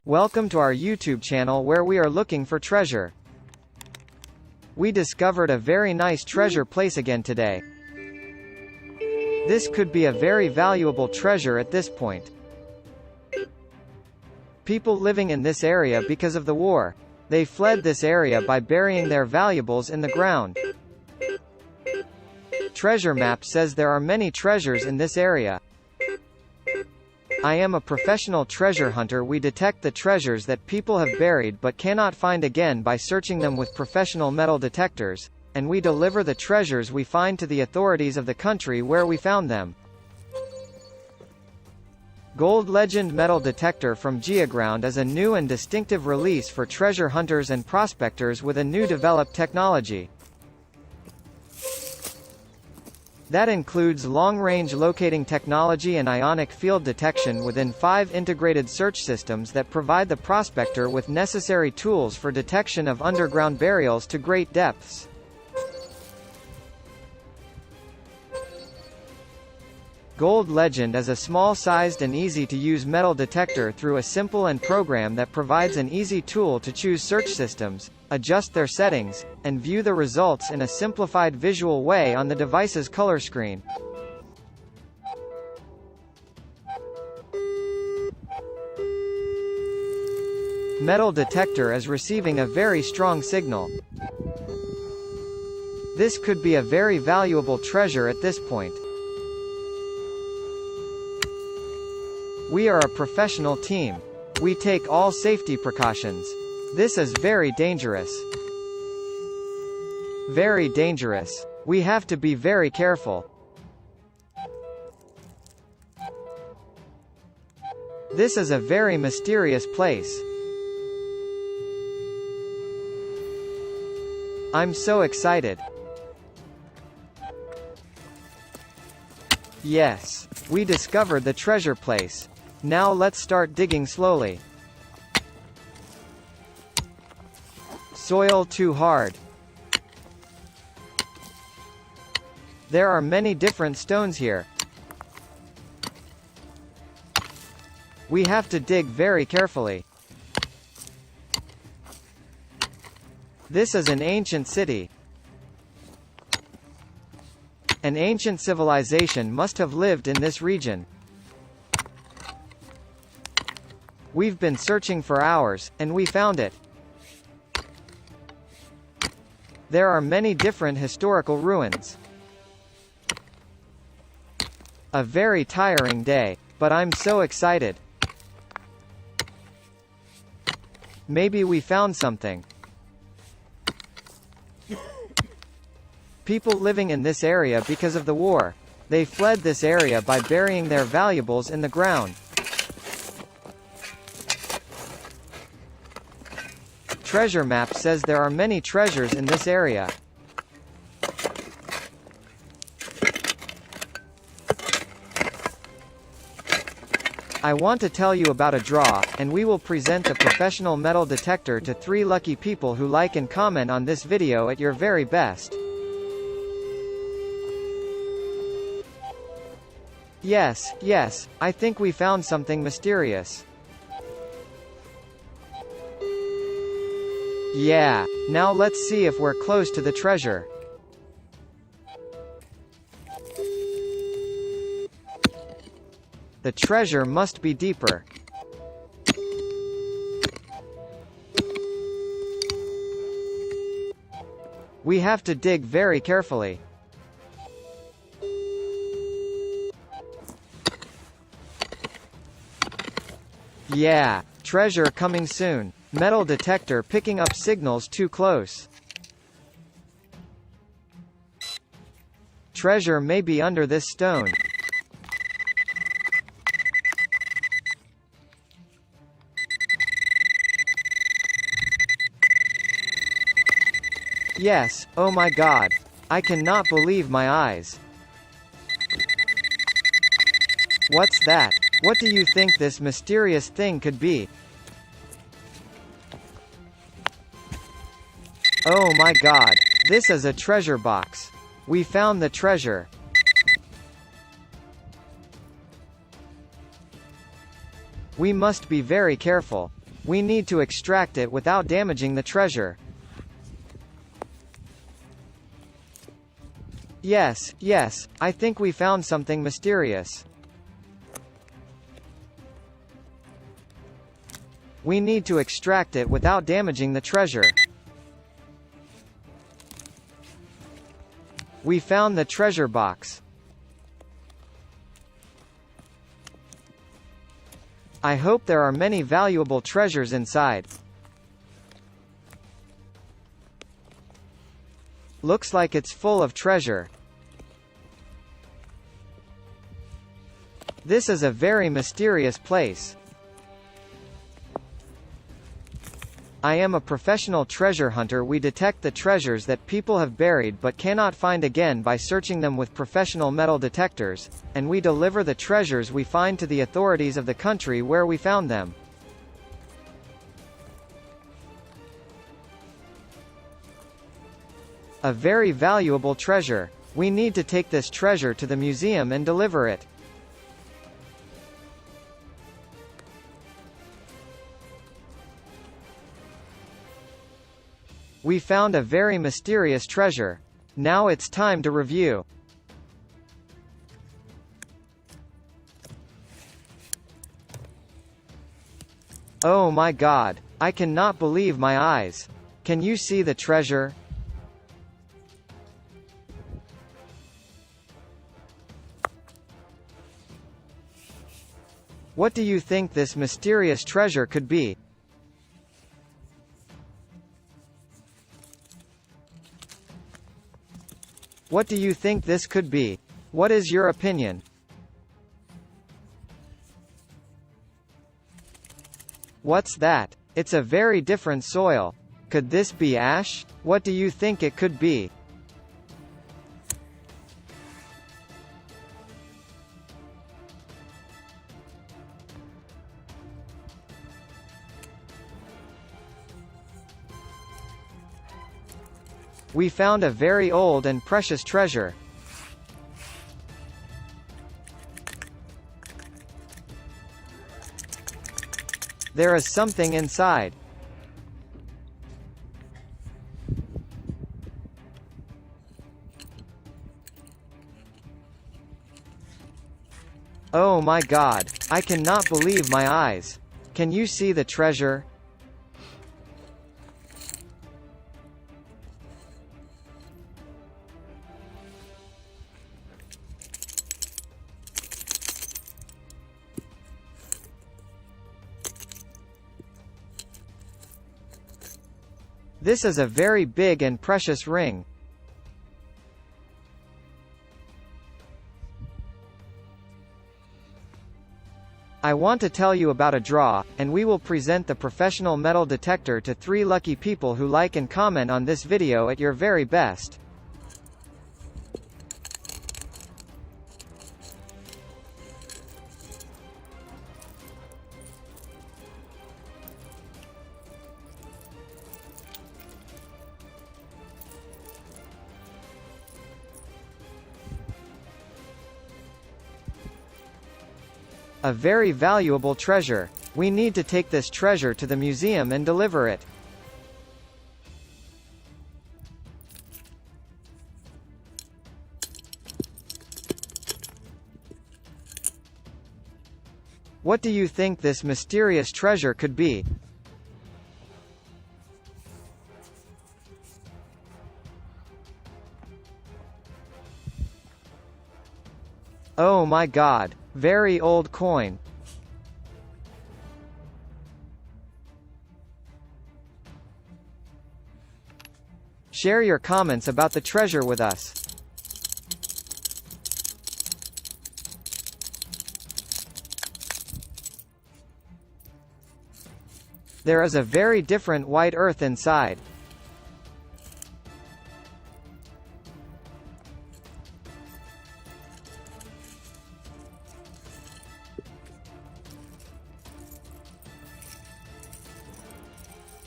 Welcome to our YouTube channel where we are looking for treasure. We discovered a very nice treasure place again today. This could be a very valuable treasure at this point. People living in this area because of the war. They fled this area by burying their valuables in the ground. Treasure map says there are many treasures in this area. I am a professional treasure hunter. We detect the treasures that people have buried but cannot find again by searching them with professional metal detectors, and we deliver the treasures we find to the authorities of the country where we found them. Gold Legend Metal Detector from Geoground is a new and distinctive release for treasure hunters and prospectors with a new developed technology. That includes long-range locating technology and ionic field detection within 5 integrated search systems that provide the prospector with necessary tools for detection of underground burials to great depths. Gold Legend is a small-sized and easy-to-use metal detector through a simple and program that provides an easy tool to choose search systems, adjust their settings, and view the results in a simplified visual way on the device's color screen. Metal detector is receiving a very strong signal. This could be a very valuable treasure at this point. We are a professional team. We take all safety precautions. This is very dangerous. Very dangerous. We have to be very careful. This is a very mysterious place. I'm so excited. Yes, we discovered the treasure place. Now let's start digging slowly. Soil too hard. There are many different stones here. We have to dig very carefully. This is an ancient city. An ancient civilization must have lived in this region. We've been searching for hours, and we found it. There are many different historical ruins. A very tiring day, but I'm so excited. Maybe we found something. People living in this area because of the war. They fled this area by burying their valuables in the ground. Treasure map says there are many treasures in this area. I want to tell you about a draw, and we will present a professional metal detector to 3 lucky people who like and comment on this video at your very best. Yes, I think we found something mysterious. Yeah, now let's see if we're close to the treasure. The treasure must be deeper. We have to dig very carefully. Yeah, treasure coming soon. Metal detector picking up signals too close. Treasure may be under this stone. Yes, oh my God. I cannot believe my eyes. What's that? What do you think this mysterious thing could be? Oh my God. This is a treasure box. We found the treasure. We must be very careful. We need to extract it without damaging the treasure. Yes, yes, I think we found something mysterious. We need to extract it without damaging the treasure. We found the treasure box. I hope there are many valuable treasures inside. Looks like it's full of treasure. This is a very mysterious place. I am a professional treasure hunter. We detect the treasures that people have buried but cannot find again by searching them with professional metal detectors, and we deliver the treasures we find to the authorities of the country where we found them. A very valuable treasure. We need to take this treasure to the museum and deliver it. We found a very mysterious treasure. Now it's time to review. Oh my God. I cannot believe my eyes. Can you see the treasure? What do you think this mysterious treasure could be? What do you think this could be? What is your opinion? What's that? It's a very different soil. Could this be ash? What do you think it could be? We found a very old and precious treasure. There is something inside. Oh my God. I cannot believe my eyes. Can you see the treasure? This is a very big and precious ring. I want to tell you about a draw, and we will present the professional metal detector to 3 lucky people who like and comment on this video at your very best. A very valuable treasure. We need to take this treasure to the museum and deliver it. What do you think this mysterious treasure could be? Oh my god. Very old coin. Share your comments about the treasure with us. There is a very different white earth inside.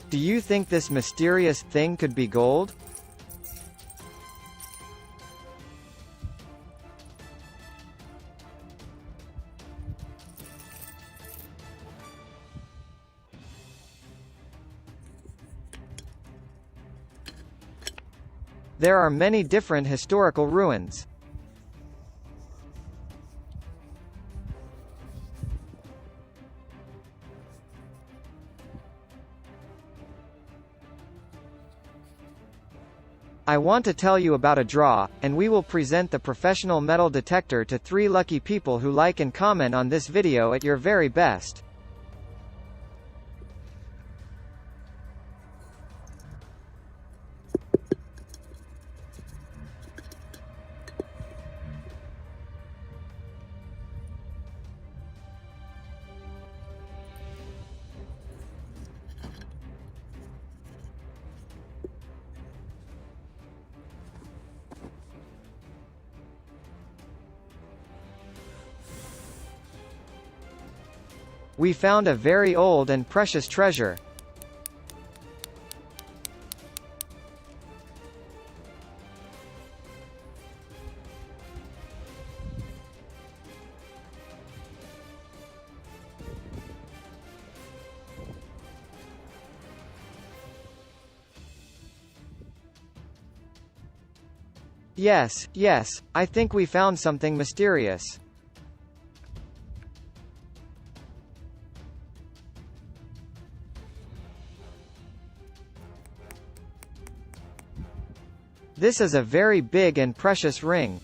Do you think this mysterious thing could be gold? There are many different historical ruins. I want to tell you about a draw, and we will present the professional metal detector to 3 lucky people who like and comment on this video at your very best. We found a very old and precious treasure. Yes, I think we found something mysterious. This is a very big and precious ring.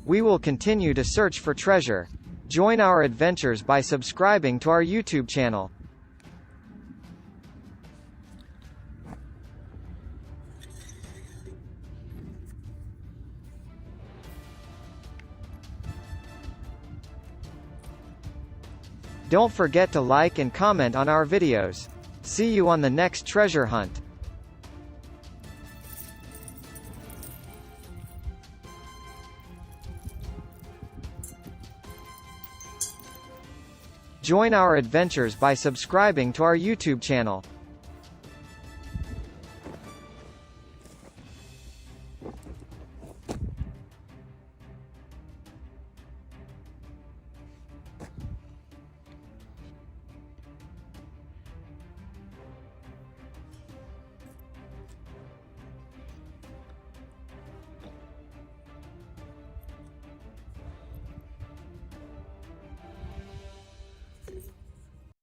We will continue to search for treasure. Join our adventures by subscribing to our YouTube channel. Don't forget to like and comment on our videos. See you on the next treasure hunt. Join our adventures by subscribing to our YouTube channel.